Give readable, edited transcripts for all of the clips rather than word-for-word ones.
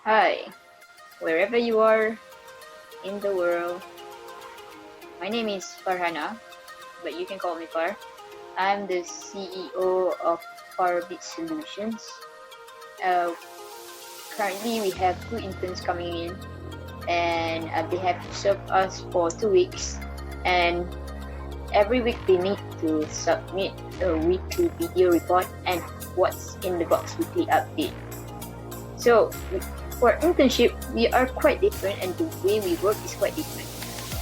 Hi, wherever you are in the world. My name is Farhana, but you can call me Far. I'm the CEO of Farbeat Solutions. Uh, Currently, we have two interns coming in, and they have served us for 2 weeks. And every week, they need to submit a weekly video report and what's in the box weekly update. So, for internship, we are quite different, and the way we work is quite different.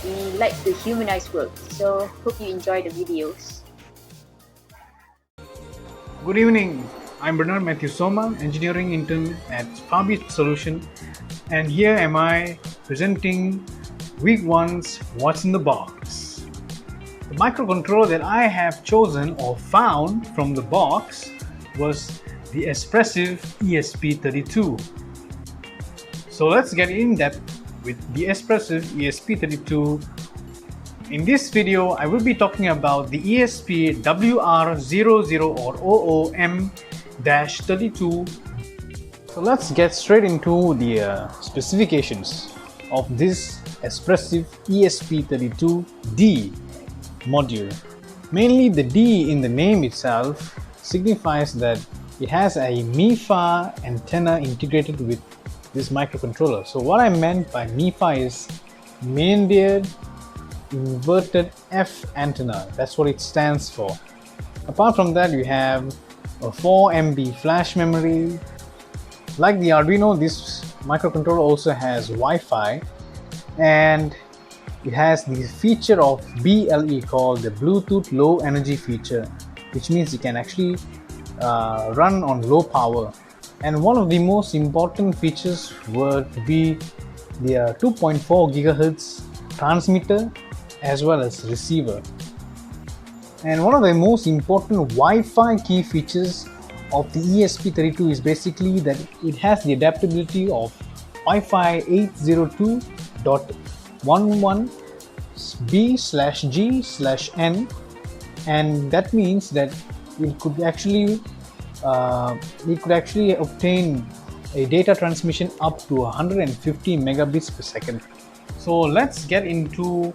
We like to humanize work, so hope you enjoy the videos. Good evening. I'm Bernard Matthew Soma, engineering intern at Farbeat Solution, and here am I presenting week one's What's in the Box. The microcontroller that I have chosen or found from the box was the Espressive ESP32. So let's get in depth with the Espressive ESP32. In this video, I will be talking about the ESP WR00 or OOM-32. So let's get straight into the specifications of this Espressive ESP32D module. Mainly the D in the name itself signifies that it has a MIFA antenna integrated with this microcontroller. So what I meant by MIFA is main-beard inverted F antenna. That's what it stands for. Apart from that, you have a 4 MB flash memory. Like the Arduino, this microcontroller also has Wi-Fi, and it has the feature of BLE called the Bluetooth Low Energy feature, which means it can actually run on low power. And one of the most important features were to be the 2.4 GHz transmitter as well as receiver. And one of the most important Wi-Fi key features of the ESP32 is basically that it has the adaptability of Wi-Fi 802.11b/g/n, and that means that it could actually obtain a data transmission up to 150 megabits per second. So let's get into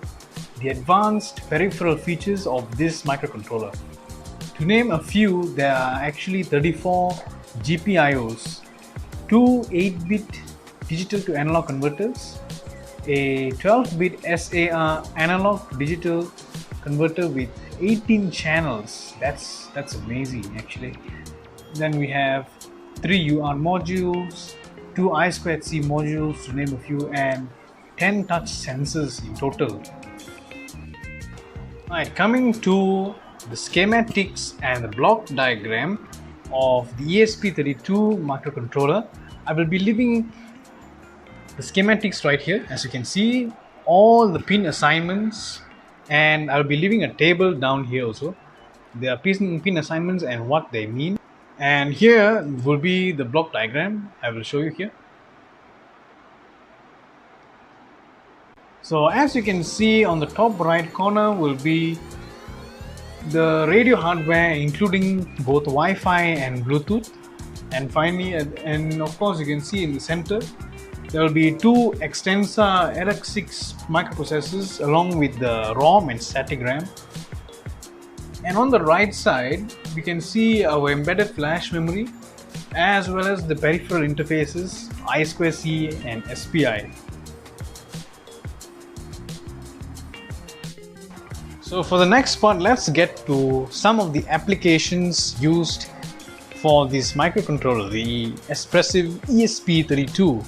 the advanced peripheral features of this microcontroller. To name a few, there are actually 34 GPIOs, 2 8-bit digital to analog converters, a 12-bit SAR analog digital converter with 18 channels. That's amazing actually. Then we have 3 UART modules, 2 I2C modules to name a few, and 10 touch sensors in total. Alright, coming to the schematics and the block diagram of the ESP32 microcontroller, I will be leaving the schematics right here. As you can see, all the pin assignments, and I'll be leaving a table down here also. There are pin assignments and what they mean. And here will be the block diagram. I will show you here. So as you can see, on the top right corner will be the radio hardware, including both Wi-Fi and Bluetooth. And finally, and of course, you can see in the center there will be 2 Extensa RX6 microprocessors along with the ROM and static RAM. And on the right side, we can see our embedded flash memory as well as the peripheral interfaces I2C and SPI. So for the next part, let's get to some of the applications used for this microcontroller, the Espressive ESP32.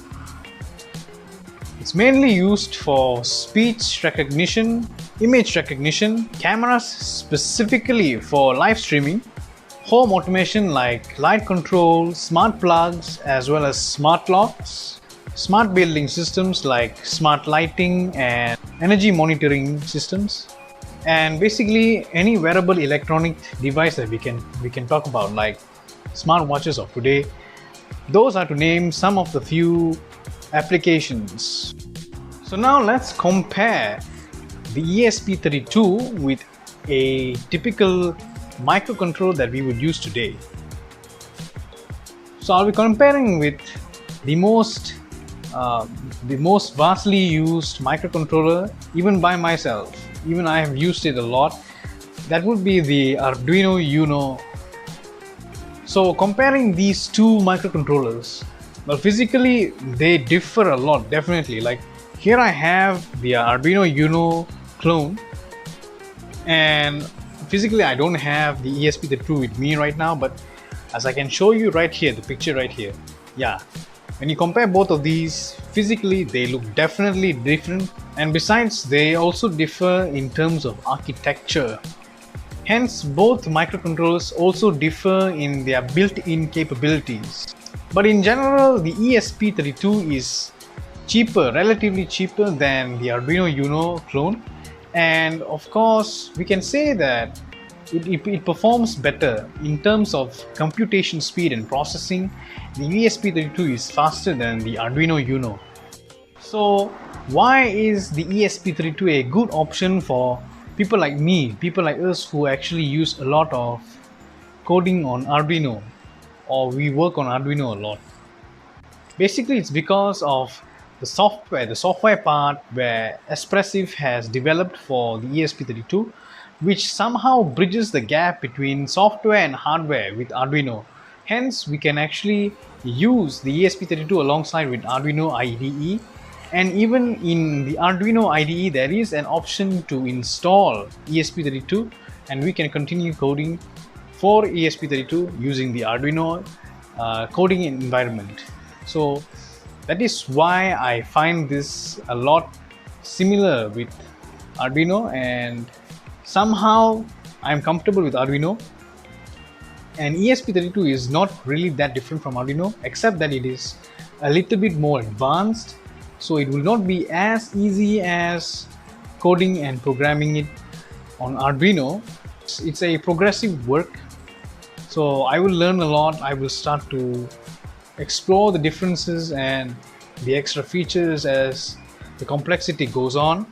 It's mainly used for speech recognition, image recognition, cameras specifically for live streaming, home automation like light control, smart plugs, as well as smart locks, smart building systems like smart lighting and energy monitoring systems, and basically any wearable electronic device that we can talk about, like smart watches of today. Those are to name some of the few applications. So now let's compare the ESP32 with a typical microcontroller that we would use today. So I'll be comparing with the most the most vastly used microcontroller, even by myself. Even I have used it a lot. That would be the Arduino Uno. So comparing these two microcontrollers, well, physically they differ a lot, definitely. Like here I have the Arduino Uno clone, and physically I don't have the ESP32 with me right now, but as I can show you right here, the picture right here, yeah, when you compare both of these, physically they look definitely different, and besides they also differ in terms of architecture. Hence both microcontrollers also differ in their built-in capabilities. But in general, the ESP32 is cheaper, relatively cheaper than the Arduino Uno clone, and of course we can say that it performs better in terms of computation speed and processing. The ESP32 is faster than the Arduino Uno. So why is the ESP32 a good option for people like me, people like us who actually use a lot of coding on Arduino, or we work on Arduino a lot? Basically it's because of the software part where Espressif has developed for the ESP32, which somehow bridges the gap between software and hardware with Arduino. Hence we can actually use the ESP32 alongside with Arduino IDE, and even in the Arduino IDE there is an option to install ESP32, and we can continue coding for ESP32 using the Arduino coding environment. So that is why I find this a lot similar with Arduino, and somehow I'm comfortable with Arduino. And ESP32 is not really that different from Arduino, except that it is a little bit more advanced, so it will not be as easy as coding and programming it on Arduino. It's a progressive work, so I will learn a lot. I will start to explore the differences and the extra features as the complexity goes on.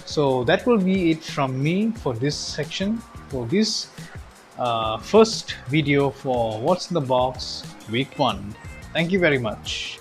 So that will be it from me for this section, for this first video for What's in the Box Week 1. Thank you very much.